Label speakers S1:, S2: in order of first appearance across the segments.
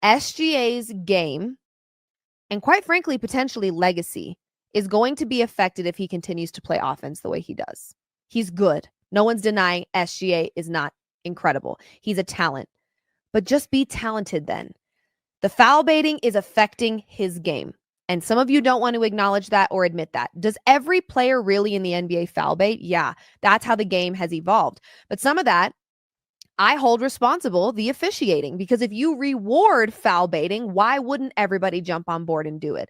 S1: SGA's game, and quite frankly, potentially legacy, is going to be affected if he continues to play offense the way he does. He's good. No one's denying SGA is not incredible. He's a talent. But just be talented then. The foul baiting is affecting his game. And some of you don't want to acknowledge that or admit that. Does every player really in the NBA foul bait? Yeah, that's how the game has evolved. But some of that, I hold responsible the officiating, because if you reward foul baiting, why wouldn't everybody jump on board and do it?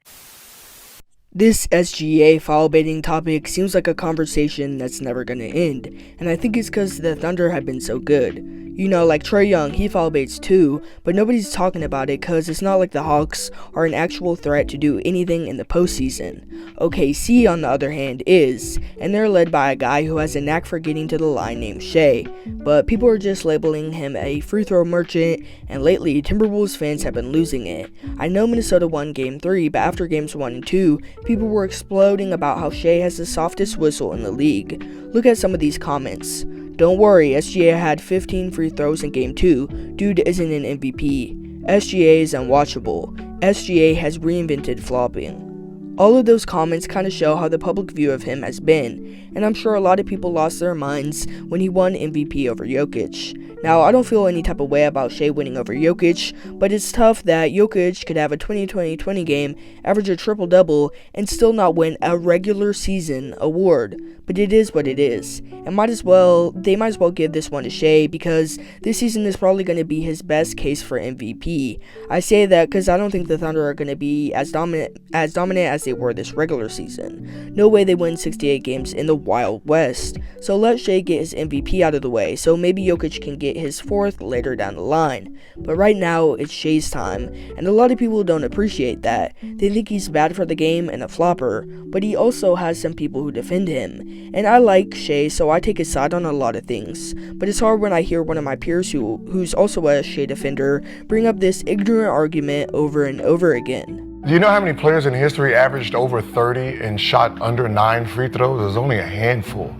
S2: This SGA foul baiting topic seems like a conversation that's never gonna end, and I think it's because the Thunder have been so good. You know, like Trae Young, he foul baits too, but nobody's talking about it because it's not like the Hawks are an actual threat to do anything in the postseason. OKC, on the other hand, is, and they're led by a guy who has a knack for getting to the line named Shai, but people are just labeling him a free throw merchant, and lately, Timberwolves fans have been losing it. I know Minnesota won Game 3, but after Games 1 and 2, people were exploding about how Shai has the softest whistle in the league. Look at some of these comments. Don't worry, SGA had 15 free throws in Game 2. Dude isn't an MVP. SGA is unwatchable. SGA has reinvented flopping. All of those comments kind of show how the public view of him has been, and I'm sure a lot of people lost their minds when he won MVP over Jokic. Now, I don't feel any type of way about Shai winning over Jokic, but it's tough that Jokic could have a 20-20-20 game, average a triple-double, and still not win a regular season award. But it is what it is, and they might as well give this one to Shai, because this season is probably going to be his best case for MVP. I say that because I don't think the Thunder are going to be as dominant as they were this regular season. No way they win 68 games in the Wild West. So let Shai get his MVP out of the way, so maybe Jokic can get his fourth later down the line. But right now, it's Shai's time, and a lot of people don't appreciate that. They think he's bad for the game and a flopper, but he also has some people who defend him. And I like Shai, so I take his side on a lot of things. But it's hard when I hear one of my peers who's also a Shai defender bring up this ignorant argument over and over again.
S3: Do you know how many players in history averaged over 30 and shot under 9 free throws? There's only a handful.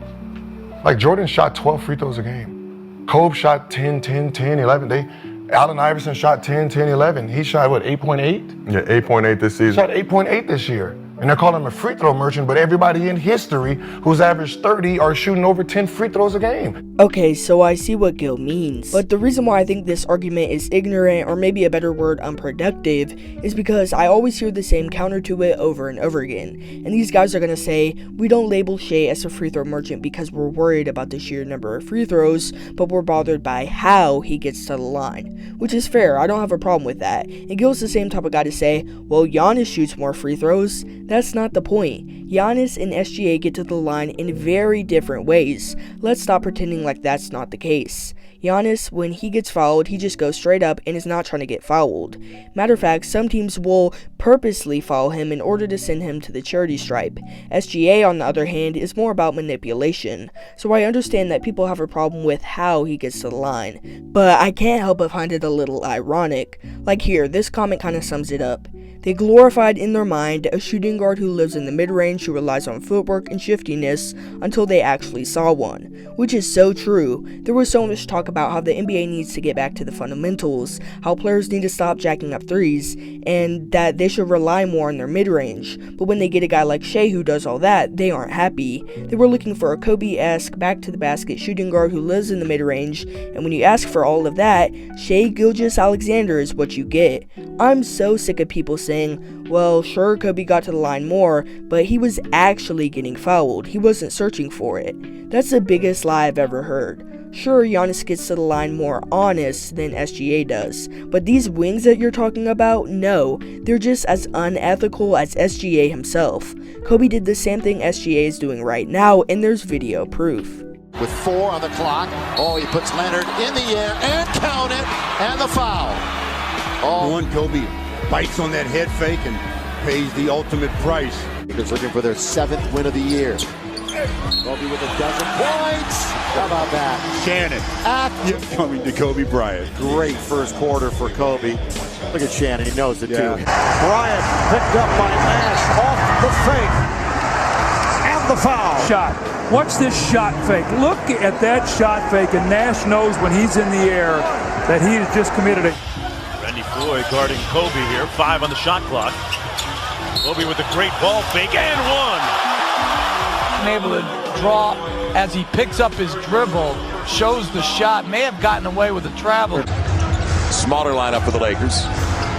S3: Like Jordan shot 12 free throws a game. Kobe shot 10, 10, 10, 11. Allen Iverson shot 10, 10, 11. He shot, 8.8?
S4: Yeah, 8.8 this season.
S3: Shot 8.8 this year. And they're calling him a free throw merchant, but everybody in history who's averaged 30 are shooting over 10 free throws a game.
S2: Okay, so I see what Gil means, but the reason why I think this argument is ignorant, or maybe a better word, unproductive, is because I always hear the same counter to it over and over again. And these guys are gonna say, we don't label Shai as a free throw merchant because we're worried about the sheer number of free throws, but we're bothered by how he gets to the line. Which is fair, I don't have a problem with that. And Gil's the same type of guy to say, well, Giannis shoots more free throws. That's not the point. Giannis and SGA get to the line in very different ways. Let's stop pretending like that's not the case. Giannis, when he gets fouled, he just goes straight up and is not trying to get fouled. Matter of fact, some teams will purposely foul him in order to send him to the charity stripe. SGA, on the other hand, is more about manipulation. So I understand that people have a problem with how he gets to the line, but I can't help but find it a little ironic. Like here, this comment kind of sums it up. They glorified in their mind a shooting guard who lives in the mid-range who relies on footwork and shiftiness until they actually saw one, which is so true. There was so much talk about how the NBA needs to get back to the fundamentals, how players need to stop jacking up threes, and that they should rely more on their mid-range. But when they get a guy like Shai who does all that, they aren't happy. They were looking for a Kobe-esque back-to-the-basket shooting guard who lives in the mid-range, and when you ask for all of that, Shai Gilgeous-Alexander is what you get. I'm so sick of people saying, well, sure, Kobe got to the line more, but he was actually getting fouled. He wasn't searching for it. That's the biggest lie I've ever heard. Sure, Giannis gets to the line more honest than SGA does, but these wings that you're talking about, no, they're just as unethical as SGA himself. Kobe did the same thing SGA is doing right now, and there's video proof.
S5: With 4 on the clock, he puts Leonard in the air, and count it, and the foul.
S6: One, Kobe bites on that head fake and pays the ultimate price.
S5: Lakers looking for their 7th win of the year. Kobe with a dozen points. How about that?
S6: Shannon coming to Kobe Bryant.
S5: Great first quarter for Kobe. Look at Shannon, he knows it too. Bryant picked up by Nash off the fake. And the foul.
S7: Shot. Watch this shot fake. Look at that shot fake, and Nash knows when he's in the air that he has just committed a...
S8: Randy Fool
S4: McCoy guarding Kobe here. 5 on the shot clock. Kobe with a great ball fake and one.
S8: Able to draw as he picks up his dribble, shows the shot, may have gotten away with the travel.
S9: Smaller lineup for the Lakers.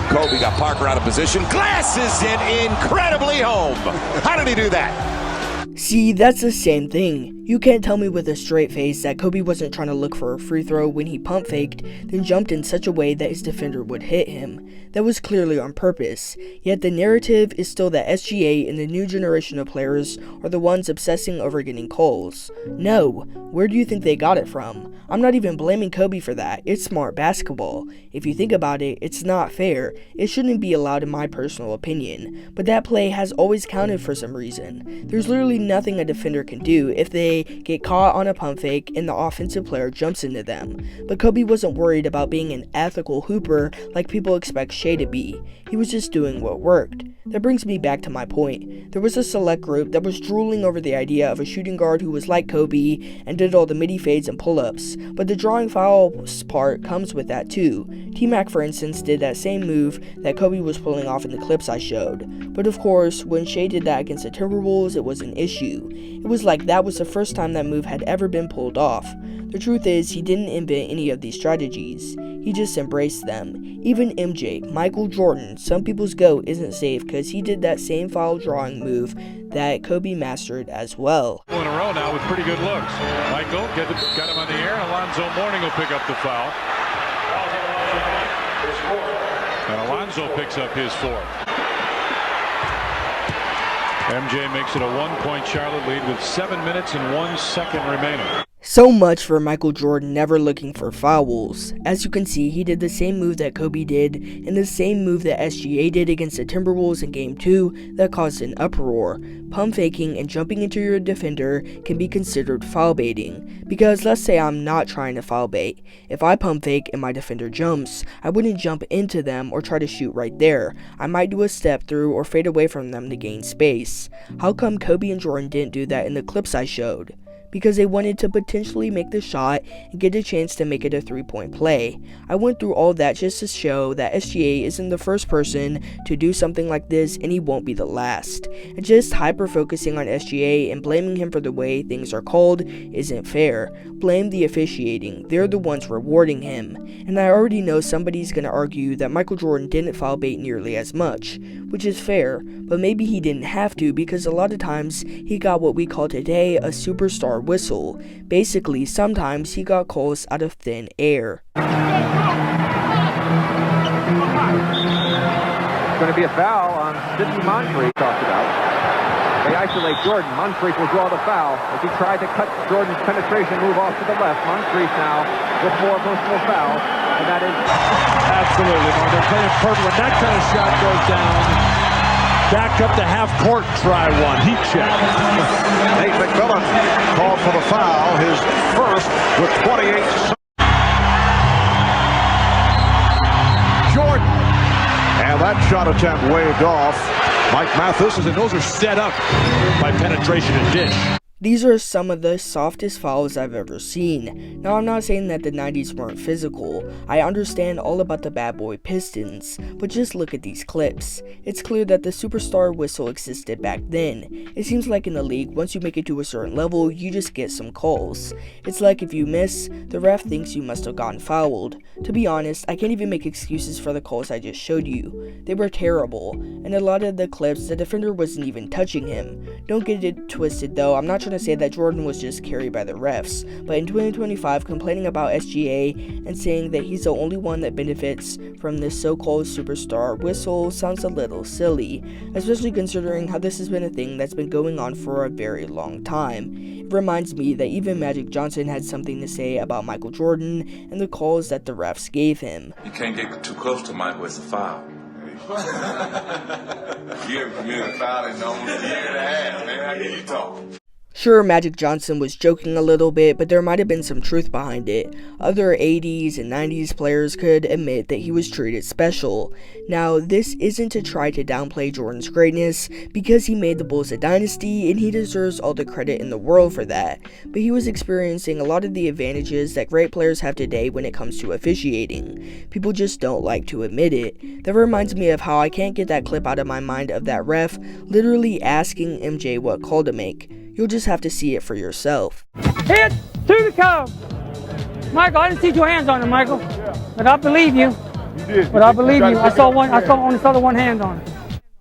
S9: Kobe got Parker out of position, glasses it incredibly home. How did he do that?
S2: See, that's the same thing. You can't tell me with a straight face that Kobe wasn't trying to look for a free throw when he pump faked, then jumped in such a way that his defender would hit him. That was clearly on purpose. Yet the narrative is still that SGA and the new generation of players are the ones obsessing over getting calls. No, where do you think they got it from? I'm not even blaming Kobe for that. It's smart basketball. If you think about it, it's not fair. It shouldn't be allowed in my personal opinion. But that play has always counted for some reason. There's literally nothing a defender can do if they get caught on a pump fake and the offensive player jumps into them. But Kobe wasn't worried about being an ethical hooper like people expect Shea to be. He was just doing what worked. That brings me back to my point. There was a select group that was drooling over the idea of a shooting guard who was like Kobe and did all the midi fades and pull-ups, but the drawing fouls part comes with that too. T-Mac, for instance, did that same move that Kobe was pulling off in the clips I showed. But of course, when Shea did that against the Timberwolves, it was an issue. It was like that was the first time that move had ever been pulled off. The truth is, he didn't invent any of these strategies. He just embraced them. Even MJ, Michael Jordan, some people's GOAT, isn't safe because he did that same foul drawing move that Kobe mastered as well.
S10: In a row now with pretty good looks. Michael got him on the air. Alonzo Mourning will pick up the foul. And Alonzo picks up his fourth. MJ makes it a 1-point Charlotte lead with 7 minutes and 1 second remaining.
S2: So much for Michael Jordan never looking for fouls. As you can see, he did the same move that Kobe did, and the same move that SGA did against the Timberwolves in Game 2 that caused an uproar. Pump faking and jumping into your defender can be considered foul baiting, because let's say I'm not trying to foul bait. If I pump fake and my defender jumps, I wouldn't jump into them or try to shoot right there. I might do a step through or fade away from them to gain space. How come Kobe and Jordan didn't do that in the clips I showed? Because they wanted to potentially make the shot and get a chance to make it a 3-point play. I went through all that just to show that SGA isn't the first person to do something like this, and he won't be the last. And just hyper-focusing on SGA and blaming him for the way things are called isn't fair. Blame the officiating, they're the ones rewarding him. And I already know somebody's gonna argue that Michael Jordan didn't foul bait nearly as much, which is fair, but maybe he didn't have to because a lot of times he got what we call today a superstar whistle. Basically, sometimes he got calls out of thin air.
S11: It's going to be a foul on Sidney Moncrief, talked about. They isolate Jordan. Moncrief will draw the foul as he tried to cut Jordan's penetration move off to the left. Moncrief now with more personal fouls, and that is...
S10: Absolutely, Mark. They're playing perfect. When that kind of shot goes down, back up to half court, try one. Heat check.
S5: Nate McMillan called for the foul, his first with 28. Jordan. And that shot attempt waved off. Mike Mathis, and those are set up by penetration and dish.
S2: These are some of the softest fouls I've ever seen. Now, I'm not saying that the 90s weren't physical. I understand all about the bad boy Pistons, but just look at these clips. It's clear that the superstar whistle existed back then. It seems like in the league, once you make it to a certain level, you just get some calls. It's like if you miss, the ref thinks you must have gotten fouled. To be honest, I can't even make excuses for the calls I just showed you. They were terrible, and a lot of the clips, the defender wasn't even touching him. Don't get it twisted though, I'm not trying to say that Jordan was just carried by the refs, but in 2025, complaining about SGA and saying that he's the only one that benefits from this so-called superstar whistle sounds a little silly, especially considering how this has been a thing that's been going on for a very long time. It reminds me that even Magic Johnson had something to say about Michael Jordan and the calls that the refs gave him.
S12: You can't get too close to Michael, it's a foul. You haven't committed a foul in almost a year and a half, man. How can you talk?
S2: Sure, Magic Johnson was joking a little bit, but there might have been some truth behind it. Other 80s and 90s players could admit that he was treated special. Now, this isn't to try to downplay Jordan's greatness, because he made the Bulls a dynasty and he deserves all the credit in the world for that, but he was experiencing a lot of the advantages that great players have today when it comes to officiating. People just don't like to admit it. That reminds me of how I can't get that clip out of my mind of that ref literally asking MJ what call to make. You'll just have to see it for yourself.
S13: Hit to the curve. Michael, I didn't see 2 hands on him, Michael. But I believe you.
S10: You did.
S13: But I believe you. I only saw the 1 hand on it.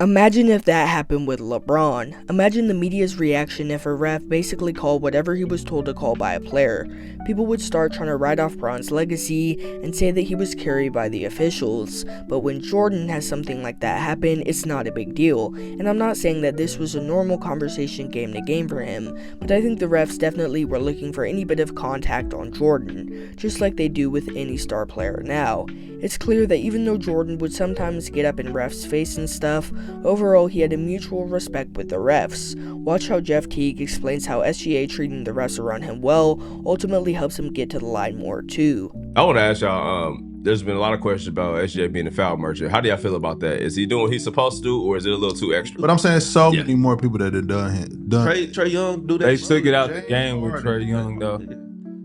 S2: Imagine if that happened with LeBron. Imagine the media's reaction if a ref basically called whatever he was told to call by a player. People would start trying to write off Bron's legacy and say that he was carried by the officials. But when Jordan has something like that happen, it's not a big deal. And I'm not saying that this was a normal conversation game to game for him, but I think the refs definitely were looking for any bit of contact on Jordan, just like they do with any star player now. It's clear that even though Jordan would sometimes get up in refs' face and stuff, overall he had a mutual respect with the refs. Watch how Jeff Teague explains how SGA treating the refs around him well ultimately helps him get to the line more too.
S14: I want to ask y'all, there's been a lot of questions about SGA being a foul merchant. How do y'all feel about that? Is he doing what he's supposed to do, or is it a little too extra?
S15: But I'm saying so many more people that have done.
S16: Trae Young do that.
S17: They took it out the game with Trae Young though.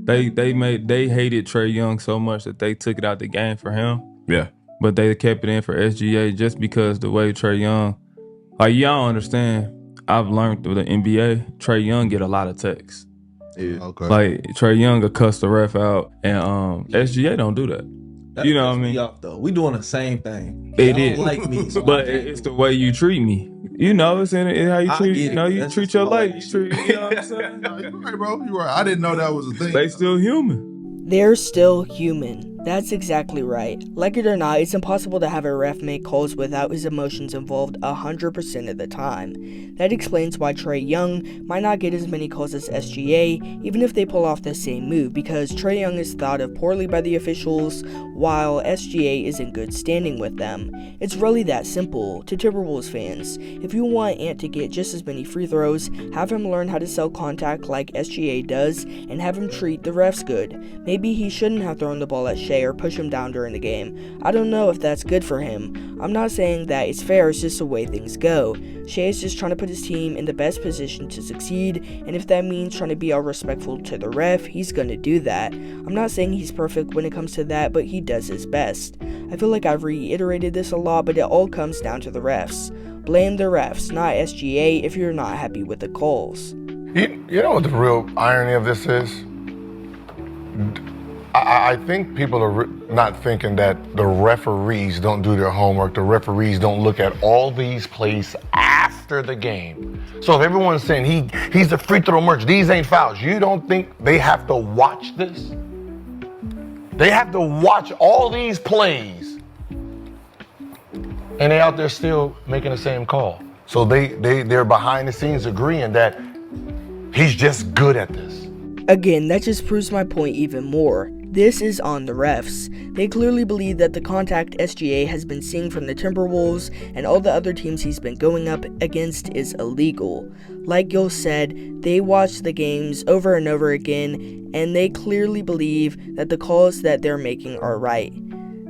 S17: They hated Trae Young so much that they took it out the game for him.
S14: Yeah.
S17: But they kept it in for SGA just because the way Trae Young, like y'all understand, I've learned through the NBA, Trae Young get a lot of texts.
S15: Yeah. Okay.
S17: Like Trae Young will cuss the ref out, and SGA don't do that.
S16: That
S17: you know what I
S16: pisses
S17: mean?
S16: me off, though. We doing the same thing.
S17: It
S16: Y'all
S17: is,
S16: don't like me, so
S17: but it's the way you treat me. You know, it's in how you treat. You know, you treat your ladies. You know what I'm saying?
S15: You're right, bro. You're right. I didn't know that was a thing.
S17: They still human.
S2: They're still human. That's exactly right. Like it or not, it's impossible to have a ref make calls without his emotions involved 100% of the time. That explains why Trae Young might not get as many calls as SGA, even if they pull off the same move, because Trae Young is thought of poorly by the officials, while SGA is in good standing with them. It's really that simple. To Timberwolves fans, if you want Ant to get just as many free throws, have him learn how to sell contact like SGA does, and have him treat the refs good. Maybe he shouldn't have thrown the ball at Shea or push him down during the game. I don't know if that's good for him. I'm not saying that it's fair, it's just the way things go. Shea is just trying to put his team in the best position to succeed, and if that means trying to be all respectful to the ref, he's gonna do that. I'm not saying he's perfect when it comes to that, but he does his best. I feel like I've reiterated this a lot, but it all comes down to the refs. Blame the refs, not SGA, if you're not happy with the calls.
S3: You know what the real irony of this is? I think people are not thinking that the referees don't do their homework. The referees don't look at all these plays after the game. So if everyone's saying he's a free throw merchant, these ain't fouls, you don't think they have to watch this? They have to watch all these plays, and they out there still making the same call. So they're behind the scenes agreeing that he's just good at this.
S2: Again, that just proves my point even more. This is on the refs. They clearly believe that the contact SGA has been seeing from the Timberwolves and all the other teams he's been going up against is illegal. Like Gil said, they watch the games over and over again, and they clearly believe that the calls that they're making are right.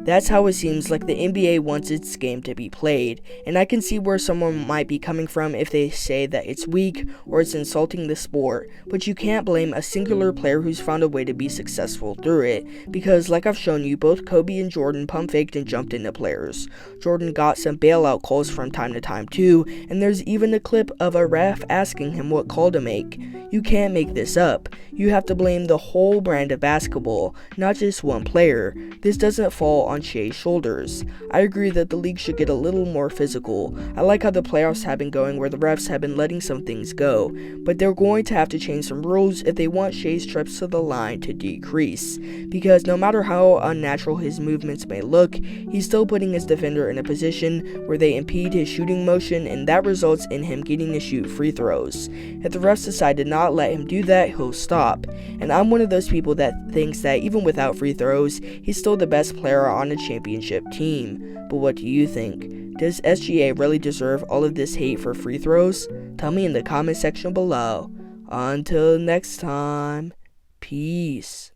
S2: That's how it seems like the NBA wants its game to be played, and I can see where someone might be coming from if they say that it's weak or it's insulting the sport, but you can't blame a singular player who's found a way to be successful through it, because like I've shown you, both Kobe and Jordan pump faked and jumped into players. Jordan got some bailout calls from time to time too, and there's even a clip of a ref asking him what call to make. You can't make this up. You have to blame the whole brand of basketball, not just one player. This doesn't fall on Shea's shoulders. I agree that the league should get a little more physical. I like how the playoffs have been going where the refs have been letting some things go, but they're going to have to change some rules if they want Shea's trips to the line to decrease, because no matter how unnatural his movements may look, he's still putting his defender in a position where they impede his shooting motion, and that results in him getting to shoot free throws. If the refs decide to not let him do that, he'll stop, and I'm one of those people that thinks that even without free throws, he's still the best player on a championship team. But what do you think? Does SGA really deserve all of this hate for free throws? Tell me in the comment section below. Until next time, peace.